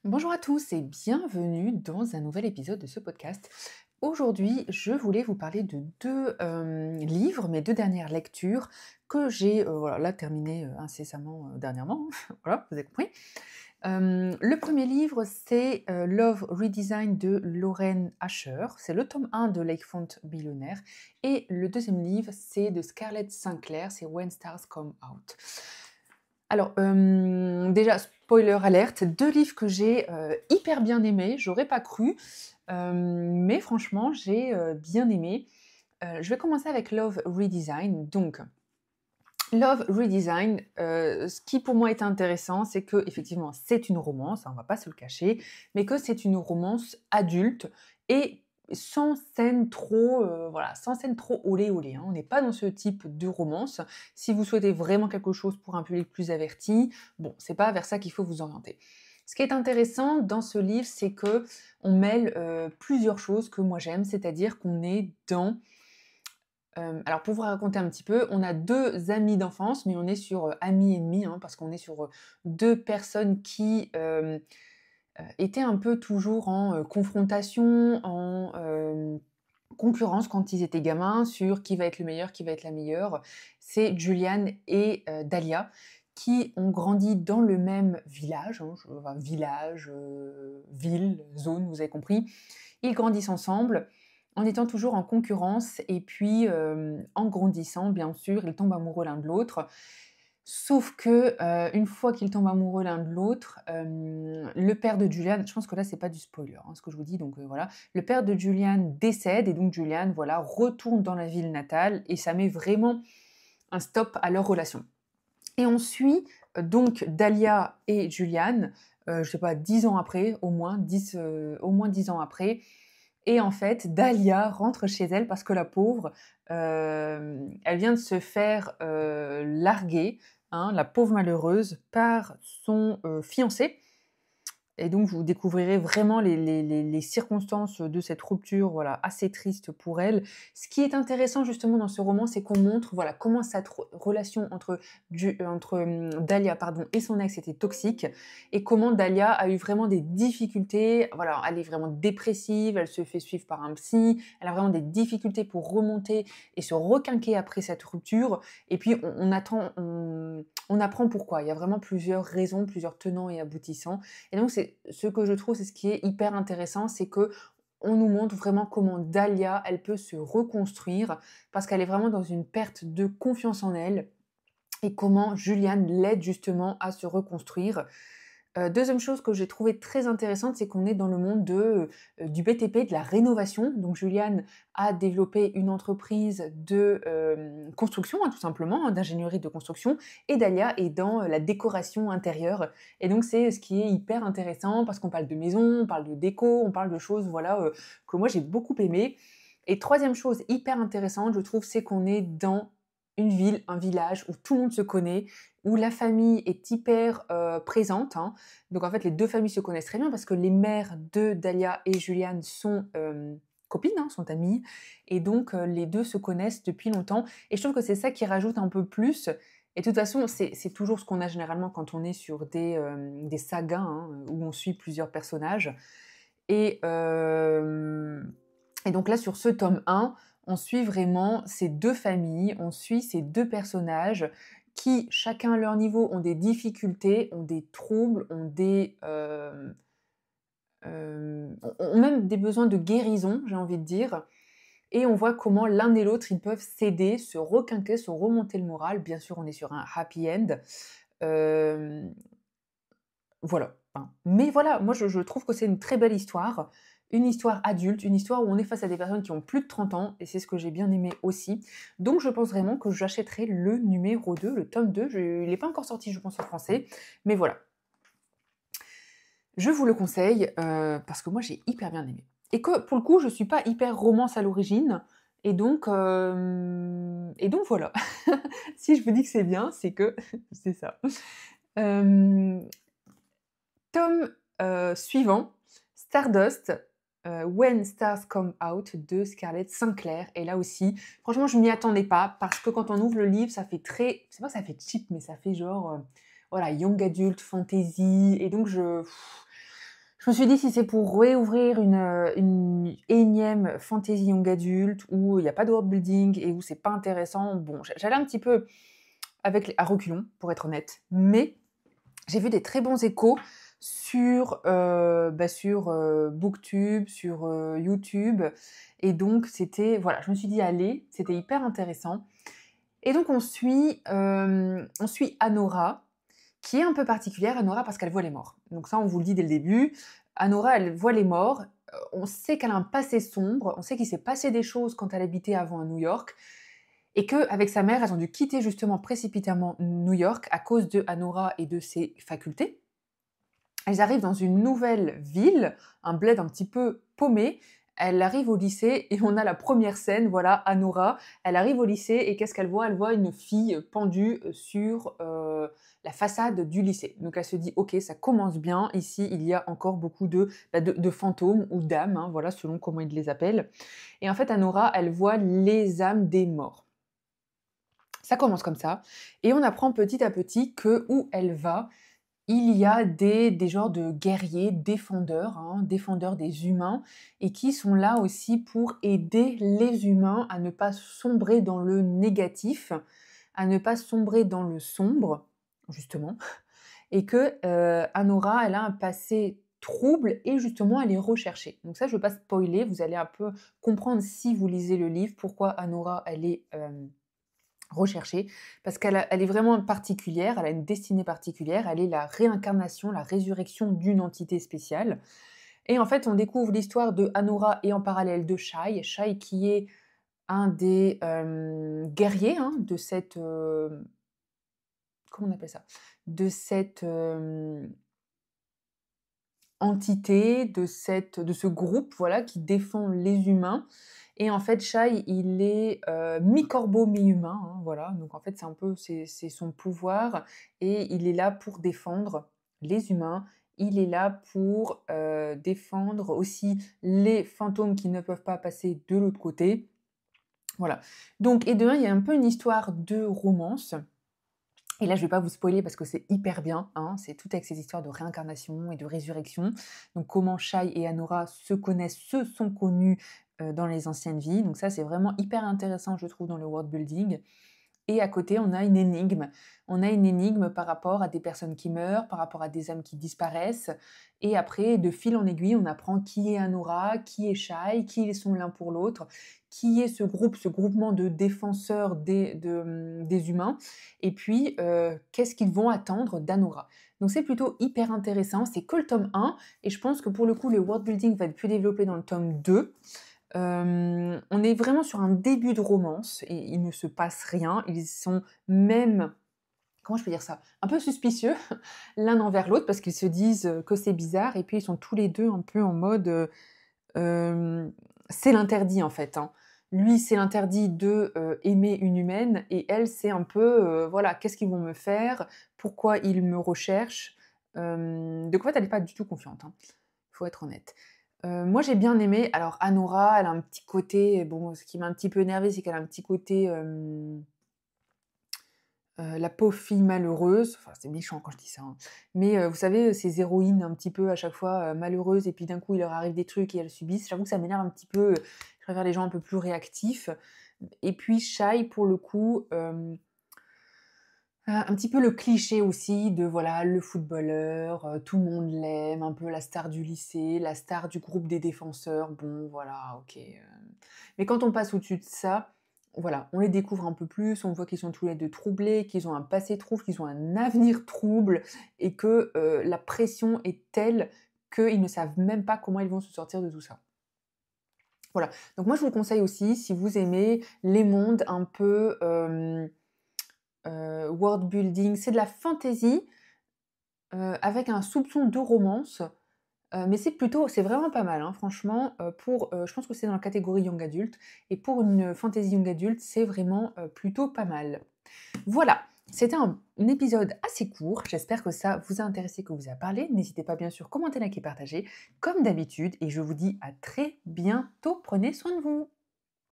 Bonjour à tous et bienvenue dans un nouvel épisode de ce podcast. Aujourd'hui, je voulais vous parler de deux livres, mes deux dernières lectures que j'ai voilà, là terminées incessamment dernièrement. Voilà, vous avez compris. Le premier livre, c'est Love Redesign de Lauren Asher. C'est le tome 1 de Lakefront Billionaire. Et le deuxième livre, c'est de Scarlett Sinclair, c'est When Stars Come Out. Alors, déjà, spoiler alerte, 2 livres que j'ai, hyper bien aimés, j'aurais pas cru, mais franchement, j'ai, bien aimé. Je vais commencer avec Love Redesign. Donc, Love Redesign, ce qui pour moi est intéressant, c'est qu'effectivement, c'est une romance, hein, on va pas se le cacher, mais que c'est une romance adulte et sans scène trop, voilà, sans scène trop olé olé, hein. On n'est pas dans ce type de romance. Si vous souhaitez vraiment quelque chose pour un public plus averti, bon, c'est pas vers ça qu'il faut vous orienter. Ce qui est intéressant dans ce livre, c'est qu'on mêle, plusieurs choses que moi j'aime, c'est-à-dire qu'on est dans alors pour vous raconter un petit peu, on a 2 amis d'enfance, mais on est sur, amis ennemis, hein, parce qu'on est sur, 2 personnes qui, étaient un peu toujours en, confrontation, en, concurrence quand ils étaient gamins sur qui va être le meilleur, qui va être la meilleure. C'est Julian et Dahlia qui ont grandi dans le même village, hein, enfin village, ville, zone, vous avez compris. Ils grandissent ensemble en étant toujours en concurrence et puis, en grandissant, bien sûr, ils tombent amoureux l'un de l'autre. Sauf que, une fois qu'ils tombent amoureux l'un de l'autre, le père de Julian, je pense que là, c'est pas du spoiler, hein, ce que je vous dis, donc voilà. Le père de Julian décède et donc Julian, voilà, retourne dans la ville natale et ça met vraiment un stop à leur relation. Et on suit, donc Dahlia et Julian, je sais pas, 10 ans après, au moins 10 ans après. Et en fait, Dahlia rentre chez elle parce que la pauvre, elle vient de se faire, larguer, hein, la pauvre malheureuse, par son, fiancé. Et donc vous découvrirez vraiment les circonstances de cette rupture, voilà, assez triste pour elle. Ce qui est intéressant justement dans ce roman, c'est qu'on montre, voilà, comment cette relation Dahlia, pardon, et son ex était toxique et comment Dahlia a eu vraiment des difficultés, voilà, elle est vraiment dépressive, elle se fait suivre par un psy, elle a vraiment des difficultés pour remonter et se requinquer après cette rupture et puis on apprend pourquoi. Il y a vraiment plusieurs raisons, plusieurs tenants et aboutissants et donc c'est ce que je trouve, c'est ce qui est hyper intéressant, c'est que on nous montre vraiment comment Dahlia, elle peut se reconstruire parce qu'elle est vraiment dans une perte de confiance en elle et comment Julian l'aide justement à se reconstruire. 2e chose que j'ai trouvé très intéressante, c'est qu'on est dans le monde du BTP, de la rénovation. Donc Juliane a développé une entreprise de, construction, hein, tout simplement, hein, d'ingénierie de construction et Dahlia est dans, la décoration intérieure et donc c'est ce qui est hyper intéressant parce qu'on parle de maison, on parle de déco, on parle de choses, voilà, que moi j'ai beaucoup aimé et 3e chose hyper intéressante, je trouve, c'est qu'on est dans une ville, un village où tout le monde se connaît, où la famille est hyper, présente, hein. Donc en fait, les 2 familles se connaissent très bien parce que les mères de Dahlia et Juliane sont, copines, hein, sont amies et donc les 2 se connaissent depuis longtemps et je trouve que c'est ça qui rajoute un peu plus et de toute façon, c'est toujours ce qu'on a généralement quand on est sur des sagas, hein, où on suit plusieurs personnages et hem et donc là, sur ce tome 1, on suit vraiment ces 2 familles, on suit ces 2 personnages qui, chacun à leur niveau, ont des difficultés, ont des troubles, ont même des besoins de guérison, j'ai envie de dire et on voit comment l'un et l'autre, ils peuvent s'aider, se requinquer, se remonter le moral. Bien sûr, on est sur un happy end. Hem voilà, hein. Mais voilà, moi je trouve que c'est une très belle histoire, une histoire adulte, une histoire où on est face à des personnes qui ont plus de 30 ans et c'est ce que j'ai bien aimé aussi. Donc je pense vraiment que j'achèterai le numéro 2, le tome 2. Il n'est pas encore sorti, je pense, en français, mais voilà. Je vous le conseille, parce que moi j'ai hyper bien aimé. Et que pour le coup, je suis pas hyper romance à l'origine et donc voilà. Si je vous dis que c'est bien, c'est que c'est ça. Hem Tome, suivant, Stardust, When Stars Come Out de Scarlett Sinclair et là aussi, franchement, je m'y attendais pas parce que quand on ouvre le livre, ça fait très c'est pas que ça fait cheap, mais ça fait genre, voilà, young adult, fantasy et donc Je me suis dit: «Si c'est pour réouvrir une énième fantasy young adulte où il y a pas de world building et où c'est pas intéressant», bon, j'allais un petit peu avec les à reculons, pour être honnête. Mais j'ai vu des très bons échos sur BookTube, sur, YouTube et donc c'était voilà, je me suis dit: «Allez», c'était hyper intéressant et donc on suit Anora, qui est un peu particulière, Anora, parce qu'elle voit les morts. Donc ça, on vous le dit dès le début. Anora, elle voit les morts. On sait qu'elle a un passé sombre. On sait qu'il s'est passé des choses quand elle habitait avant à New York. Et qu'avec sa mère, elles ont dû quitter justement précipitamment New York à cause de Anora et de ses facultés. Elles arrivent dans une nouvelle ville, un bled un petit peu paumé. Elle arrive au lycée et on a la première scène, voilà, Anora. Elle arrive au lycée et qu'est-ce qu'elle voit? Elle voit une fille pendue sur la façade du lycée. Donc elle se dit, ok, ça commence bien. Ici, il y a encore beaucoup de fantômes ou d'âmes, hein, voilà, selon comment ils les appellent. Et en fait, Anora, elle voit les âmes des morts. Ça commence comme ça. Et on apprend petit à petit que où elle va, il y a des genres de guerriers défendeurs, hein, défendeurs des humains et qui sont là aussi pour aider les humains à ne pas sombrer dans le négatif, à ne pas sombrer dans le sombre, justement, et que, Anora, elle a un passé trouble et justement elle est recherchée. Donc ça, je ne veux pas spoiler, vous allez un peu comprendre si vous lisez le livre, pourquoi Anora, elle est, recherchée, parce elle est vraiment particulière, elle a une destinée particulière, elle est la réincarnation, la résurrection d'une entité spéciale. Et en fait, on découvre l'histoire de Anora et en parallèle de Shai. Shai qui est un des guerriers hein, de cette... comment on appelle ça? De cette entité, de ce groupe voilà, qui défend les humains. Et en fait, Shai, il est mi-corbeau, mi-humain, hein, voilà. Donc en fait, c'est un peu c'est son pouvoir et il est là pour défendre les humains. Il est là pour défendre aussi les fantômes qui ne peuvent pas passer de l'autre côté. Voilà. Donc, et de un, il y a un peu une histoire de romance. Et là, je ne vais pas vous spoiler parce que c'est hyper bien, hein, c'est tout avec ces histoires de réincarnation et de résurrection. Donc comment Shai et Anora se connaissent, se sont connus dans les anciennes vies. Donc ça, c'est vraiment hyper intéressant, je trouve, dans le world building. Et à côté, on a une énigme. On a une énigme par rapport à des personnes qui meurent, par rapport à des âmes qui disparaissent. Et après, de fil en aiguille, on apprend qui est Anora, qui est Shai, qui ils sont l'un pour l'autre, qui est ce groupe, ce groupement de défenseurs des humains, et puis qu'est-ce qu'ils vont attendre d'Anora. Donc c'est plutôt hyper intéressant, c'est que le tome 1, et je pense que pour le coup, le world building va être plus développé dans le tome 2. On est vraiment sur un début de romance et il ne se passe rien. Ils sont même, comment je peux dire ça? Un peu suspicieux l'un envers l'autre parce qu'ils se disent, que c'est bizarre et puis ils sont tous les 2 un peu en mode, c'est l'interdit en fait, hein. Lui, c'est l'interdit de, aimer une humaine et elle, c'est un peu, voilà: «Qu'est-ce qu'ils vont me faire? Pourquoi ils me recherchent?» Donc en fait, elle est pas du tout confiante, hein, faut être honnête. Moi, j'ai bien aimé. Alors Anora, elle a un petit côté bon, ce qui m'a un petit peu énervée, c'est qu'elle a un petit côté, la pauvre fille malheureuse. Enfin, c'est méchant quand je dis ça, hein. Mais, vous savez, ces héroïnes un petit peu à chaque fois, malheureuses et puis d'un coup, il leur arrive des trucs et elles subissent. J'avoue que ça m'énerve un petit peu, je préfère les gens un peu plus réactifs. Et puis Shai, pour le coup, un petit peu le cliché aussi de voilà, le footballeur, tout le monde l'aime, un peu la star du lycée, la star du groupe des défenseurs. Bon voilà, OK, mais quand on passe au-dessus de ça, voilà, on les découvre un peu plus, on voit qu'ils sont tous les 2 troublés, qu'ils ont un passé trouble, qu'ils ont un avenir trouble et que, la pression est telle qu'ils ne savent même pas comment ils vont se sortir de tout ça. Voilà, donc moi je vous le conseille aussi si vous aimez les mondes un peu, world building, c'est de la fantasy, avec un soupçon de romance, mais c'est vraiment pas mal, hein, franchement, je pense que c'est dans la catégorie young adult et pour une fantasy young adult, c'est vraiment, plutôt pas mal. Voilà, c'était un épisode assez court, j'espère que ça vous a intéressé, que vous a parlé. N'hésitez pas bien sûr, commenter, liker, partager comme d'habitude et je vous dis à très bientôt. Prenez soin de vous.